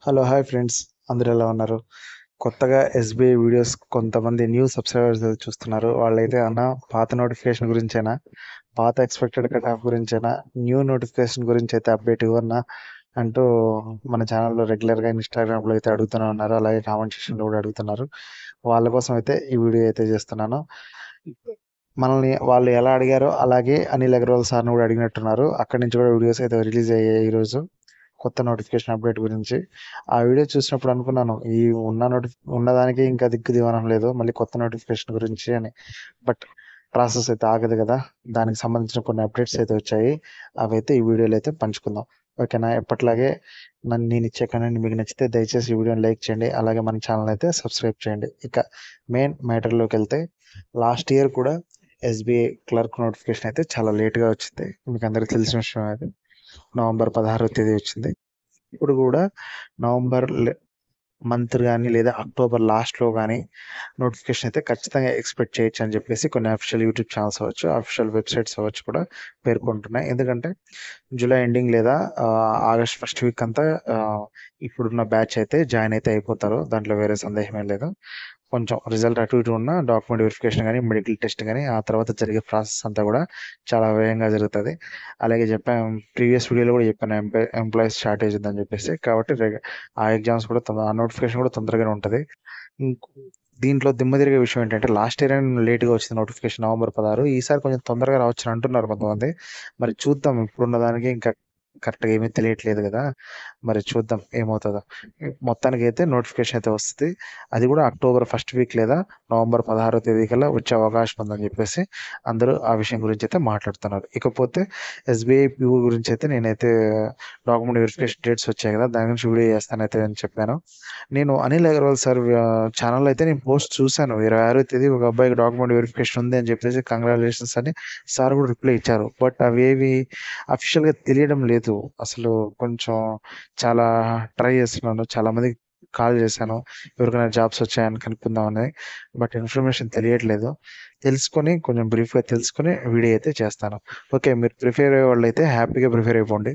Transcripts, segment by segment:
Hello hi friends, అందరూ ఎలా ఉన్నారు? కొత్తగా ఎస్బీఐ వీడియోస్ కొంతమంది న్యూ సబ్స్క్రైబర్స్ చూస్తున్నారు. వాళ్ళైతే పాత నోటిఫికేషన్ గురించేనా, పాత ఎక్స్పెక్టెడ్ కట్ ఆఫ్ గురించేనా, న్యూ నోటిఫికేషన్ గురించి అయితే అప్డేట్ ఇవ్వన్నా అంటూ మన ఛానల్లో రెగ్యులర్గా ఇన్స్టాగ్రామ్లో అయితే అడుగుతూనే ఉన్నారు. అలాగే కామెంట్ సెక్షన్లో కూడా అడుగుతున్నారు. వాళ్ళ కోసం అయితే ఈ వీడియో అయితే చేస్తున్నాను. మనల్ని వాళ్ళు ఎలా అడిగారో అలాగే అనిల్ అగర్వాల్ సార్ని కూడా అడిగినట్టున్నారు. అక్కడి నుంచి కూడా వీడియోస్ అయితే రిలీజ్ అయ్యాయి ఈరోజు కొత్త నోటిఫికేషన్ అప్డేట్ గురించి. ఆ వీడియో చూసినప్పుడు అనుకున్నాను, ఈ ఉన్నదానికి ఇంకా దిక్కు దివానం లేదు, మళ్ళీ కొత్త నోటిఫికేషన్ గురించి అని. బట్ ప్రాసెస్ అయితే ఆగదు కదా, దానికి సంబంధించిన కొన్ని అప్డేట్స్ అయితే వచ్చాయి. అవి అయితే ఈ వీడియోలో అయితే పంచుకుందాం. ఓకేనా? ఎప్పట్లాగే నేను ఇచ్చే కంటెంట్ మీకు నచ్చితే దయచేసి ఈ వీడియోని లైక్ చేయండి, అలాగే మన ఛానల్ అయితే సబ్స్క్రైబ్ చేయండి. ఇక మెయిన్ మ్యాటర్లోకి వెళ్తే, లాస్ట్ ఇయర్ కూడా ఎస్బీఐ క్లర్క్ నోటిఫికేషన్ అయితే చాలా లేట్గా వచ్చింది. మీకు అందరికీ తెలిసిన విషయం అది. నవంబర్ 16వ తేదీ వచ్చింది. ఇప్పుడు కూడా నవంబర్ మంత్ కానీ లేదా అక్టోబర్ లాస్ట్లో కానీ నోటిఫికేషన్ అయితే ఖచ్చితంగా ఎక్స్పెక్ట్ చేయొచ్చు అని చెప్పేసి కొన్ని అఫీషియల్ యూట్యూబ్ ఛానల్స్ అవ్వచ్చు, అఫీషియల్ వెబ్సైట్స్ అవ్వచ్చు కూడా పేర్కొంటున్నాయి. ఎందుకంటే జూలై ఎండింగ్ లేదా ఆగస్ట్ ఫస్ట్ వీక్ అంతా ఇప్పుడున్న బ్యాచ్ అయితే జాయిన్ అయితే అయిపోతారు. దాంట్లో వేరే సందేహమే లేదు. కొంచెం రిజల్ట్ అటు ఇటు ఉన్న డాక్యుమెంట్ వెరిఫికేషన్ కానీ, మెడికల్ టెస్ట్ కానీ, ఆ తర్వాత జరిగే ప్రాసెస్ అంతా కూడా చాలా వేగంగా జరుగుతుంది. అలాగే చెప్పాను, ప్రీవియస్ వీడియోలో కూడా చెప్పాను, ఎంప్లాయీస్ షార్టేజ్ ఉందని చెప్పేసి. కాబట్టి ఆ ఎగ్జామ్స్ కూడా ఆ నోటిఫికేషన్ కూడా తొందరగానే ఉంటుంది. దీంట్లో దిమ్మ తిరిగే విషయం ఏంటంటే, లాస్ట్ ఇయర్ లేట్గా వచ్చింది నోటిఫికేషన్ నవంబర్ 16. ఈసారి కొంచెం తొందరగా రావచ్చు అంటున్నారు కొంతమంది. మరి చూద్దాం, ఇప్పుడున్న దానికి ఇంకా కరెక్ట్గా ఏమీ తెలియట్లేదు కదా, మరి చూద్దాం ఏమవుతుందో. మొత్తానికి అయితే నోటిఫికేషన్ అయితే వస్తుంది. అది కూడా అక్టోబర్ ఫస్ట్ వీక్ లేదా నవంబర్ 16వ తేదీ కల్లా వచ్చే అవకాశం ఉందని చెప్పేసి అందరూ ఆ విషయం గురించి అయితే మాట్లాడుతున్నారు. ఇకపోతే ఎస్బీఐ పిఓ గురించి అయితే నేనైతే డాక్యుమెంట్ వెరిఫికేషన్ డేట్స్ వచ్చాయి కదా, దాని గురించి వీడియో చేస్తానైతే అని చెప్పాను. నేను అనిల్ అగర్వాల్ సార్ ఛానల్ అయితే నేను పోస్ట్ చూశాను. 26వ తేదీ ఒక అబ్బాయికి డాక్యుమెంట్ వెరిఫికేషన్ ఉంది అని చెప్పేసి కంగ్రాచులేషన్స్ అని సార్ కూడా రిప్లై ఇచ్చారు. బట్ అవేవి అఫీషియల్గా తెలియడం లేదు అసలు. కొంచెం చాలా ట్రై చేస్తున్నాను, చాలా మంది కాల్ చేశాను, ఎవరికైనా జాబ్స్ వచ్చాయని కనుక్కుందామని. బట్ ఇన్ఫర్మేషన్ తెలియట్లేదు. తెలుసుకొని కొంచెం బ్రీఫ్గా తెలుసుకొని వీడియో అయితే చేస్తాను. ఓకే, మీరు ప్రిపేర్ అయ్యే వాళ్ళు అయితే హ్యాపీగా ప్రిపేర్ అయిపోండి.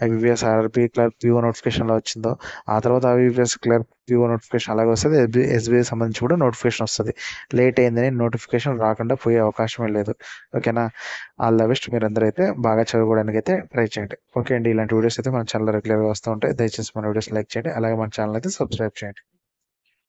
ఐబీపీఎస్ ఆర్ఆర్బీ క్లర్క్ పిఓ నోటిఫికేషన్లో వచ్చిందో, ఆ తర్వాత ఐబీపీఎస్ క్లర్క్ పిఓ నోటిఫికేషన్ అలాగే వస్తుంది. ఎస్బీఐ సంబంధించి కూడా నోటిఫికేషన్ వస్తుంది. లేట్ అయిందని నోటిఫికేషన్ రాకుండా పోయే అవకాశమే లేదు. ఓకేనా? All the best. మీరు అందరూ అయితే బాగా చదువుకోవడానికి అయితే ట్రై చేయండి. ఓకే అండి, ఇలాంటి వీడియోస్ అయితే మన ఛానల్ రెగ్యులర్గా వస్తూ ఉంటాయి. దయచేసి మన వీడియోస్ లైక్ చేయండి, అలాగే మన ఛానల్ అయితే సబ్స్క్రైబ్ చేయండి.